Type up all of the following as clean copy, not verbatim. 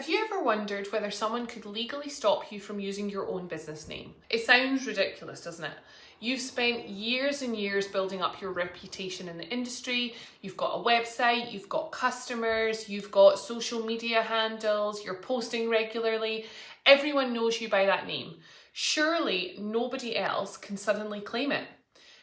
Have you ever wondered whether someone could legally stop you from using your own business name? It sounds ridiculous, doesn't it? You've spent years and years building up your reputation in the industry. You've got a website, you've got customers, you've got social media handles, you're posting regularly. Everyone knows you by that name. Surely nobody else can suddenly claim it.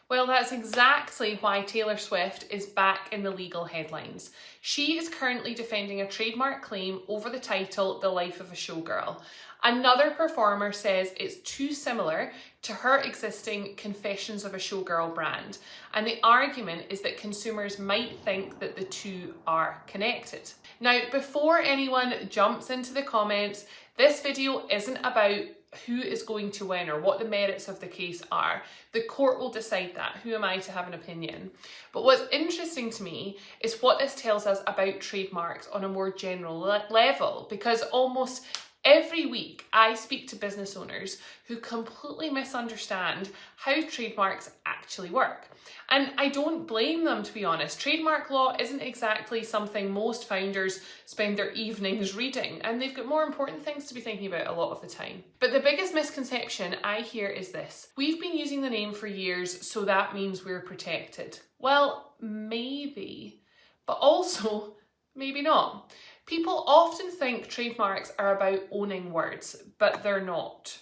Well, that's exactly why Taylor Swift is back in the legal headlines. She is currently defending a trademark claim over the title The Life of a Showgirl. Another performer says it's too similar to her existing Confessions of a Showgirl brand, and the argument is that consumers might think that the two are connected. Now, before anyone jumps into the comments, this video isn't about who is going to win or what the merits of the case are. The court will decide that. Who am I to have an opinion? But what's interesting to me is what this tells us about trademarks on a more general level, because almost every week I speak to business owners who completely misunderstand how trademarks actually work. And I don't blame them, to be honest. Trademark law isn't exactly something most founders spend their evenings reading, and they've got more important things to be thinking about a lot of the time. But the biggest misconception I hear is this: we've been using the name for years, so that means we're protected. Well, maybe, but also maybe not. People often think trademarks are about owning words, but they're not.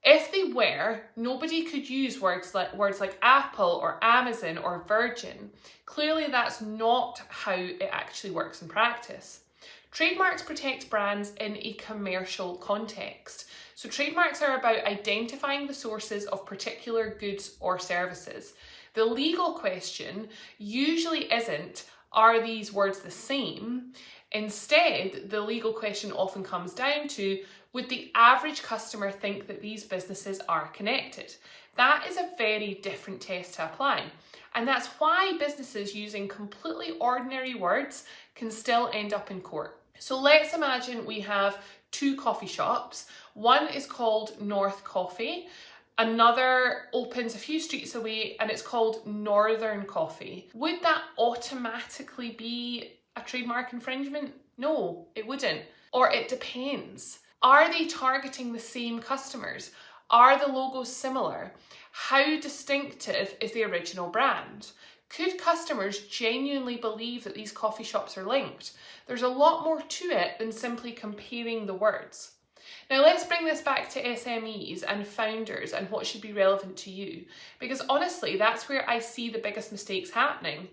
If they were, nobody could use words like Apple or Amazon or Virgin. Clearly, that's not how it actually works in practice. Trademarks protect brands in a commercial context. So trademarks are about identifying the sources of particular goods or services. The legal question usually isn't, are these words the same? Instead, the legal question often comes down to, would the average customer think that these businesses are connected? That is a very different test to apply. And that's why businesses using completely ordinary words can still end up in court. So let's imagine we have two coffee shops. One is called North Coffee. Another opens a few streets away and it's called Northern Coffee. Would that automatically be a trademark infringement? No, it wouldn't. Or it depends. Are they targeting the same customers? Are the logos similar? How distinctive is the original brand? Could customers genuinely believe that these coffee shops are linked? There's a lot more to it than simply comparing the words. Now let's bring this back to SMEs and founders and what should be relevant to you, because honestly, that's where I see the biggest mistakes happening.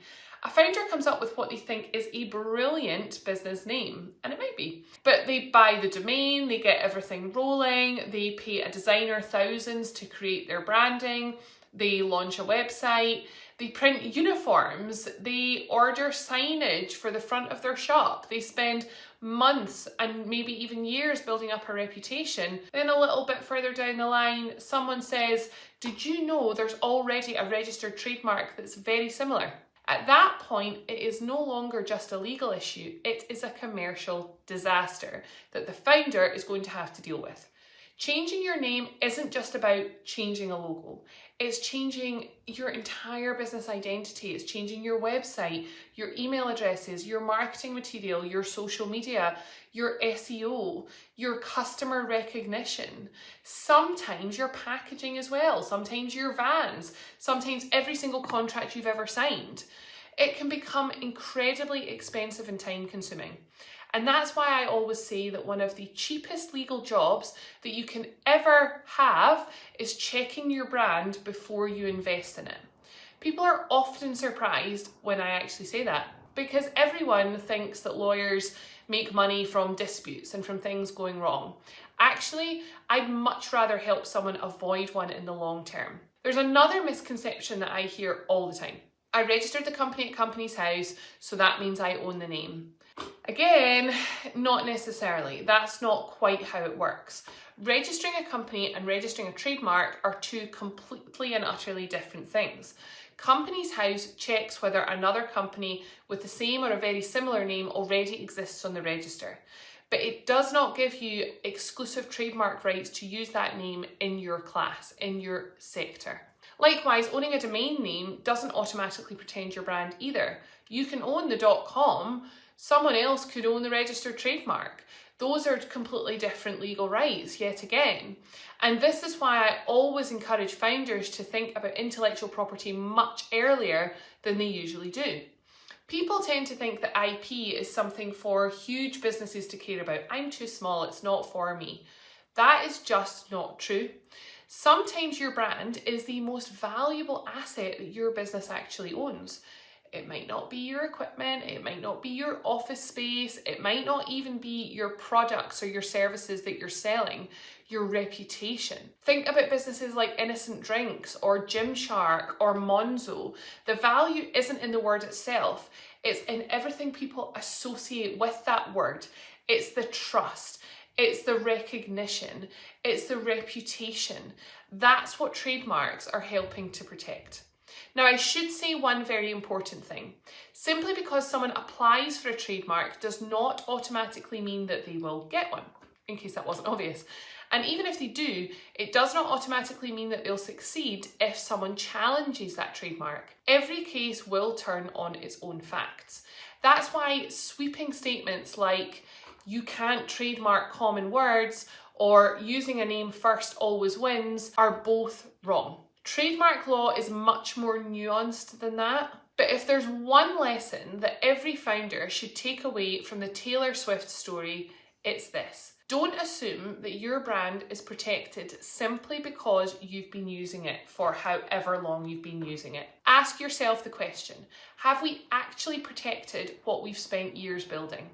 A founder comes up with what they think is a brilliant business name, and it might be. But they buy the domain, they get everything rolling, they pay a designer thousands to create their branding, they launch a website, they print uniforms, they order signage for the front of their shop, they spend months and maybe even years building up a reputation. Then a little bit further down the line, someone says, did you know there's already a registered trademark that's very similar? At that point, it is no longer just a legal issue, it is a commercial disaster that the founder is going to have to deal with. Changing your name isn't just about changing a logo. It's changing your entire business identity. It's changing your website, your email addresses, your marketing material, your social media, your SEO, your customer recognition. Sometimes your packaging as well. Sometimes your vans. Sometimes every single contract you've ever signed. It can become incredibly expensive and time consuming. And that's why I always say that one of the cheapest legal jobs that you can ever have is checking your brand before you invest in it. People are often surprised when I actually say that, because everyone thinks that lawyers make money from disputes and from things going wrong. Actually, I'd much rather help someone avoid one in the long term. There's another misconception that I hear all the time. I registered the company at Companies House, so that means I own the name. Again, not necessarily. That's not quite how it works. Registering a company and registering a trademark are two completely and utterly different things. Companies House checks whether another company with the same or a very similar name already exists on the register, but it does not give you exclusive trademark rights to use that name in your class, in your sector. Likewise, owning a domain name doesn't automatically protect your brand either. You can own the .com, someone else could own the registered trademark. Those are completely different legal rights, yet again. And this is why I always encourage founders to think about intellectual property much earlier than they usually do. People tend to think that IP is something for huge businesses to care about. I'm too small, it's not for me. That is just not true. Sometimes your brand is the most valuable asset that your business actually owns. It might not be your equipment, it might not be your office space, it might not even be your products or your services that you're selling, your reputation. Think about businesses like Innocent Drinks or Gymshark or Monzo. The value isn't in the word itself, it's in everything people associate with that word. It's the trust, it's the recognition, it's the reputation. That's what trademarks are helping to protect. Now, I should say one very important thing. Simply because someone applies for a trademark does not automatically mean that they will get one, in case that wasn't obvious. And even if they do, it does not automatically mean that they'll succeed if someone challenges that trademark. Every case will turn on its own facts. That's why sweeping statements like, you can't trademark common words, or using a name first always wins, are both wrong. Trademark law is much more nuanced than that. But if there's one lesson that every founder should take away from the Taylor Swift story, it's this. Don't assume that your brand is protected simply because you've been using it for however long you've been using it. Ask yourself the question, have we actually protected what we've spent years building?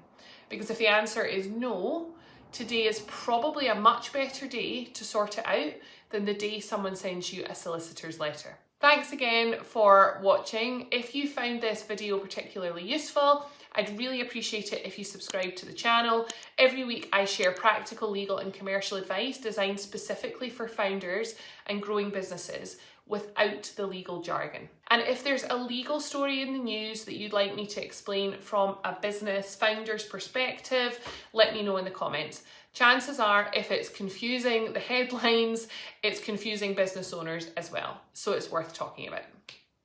Because if the answer is no, today is probably a much better day to sort it out than the day someone sends you a solicitor's letter. Thanks again for watching. If you found this video particularly useful, I'd really appreciate it if you subscribe to the channel. Every week I share practical legal and commercial advice designed specifically for founders and growing businesses without the legal jargon. And if there's a legal story in the news that you'd like me to explain from a business founder's perspective, let me know in the comments. Chances are, if it's confusing the headlines, it's confusing business owners as well. So it's worth talking about.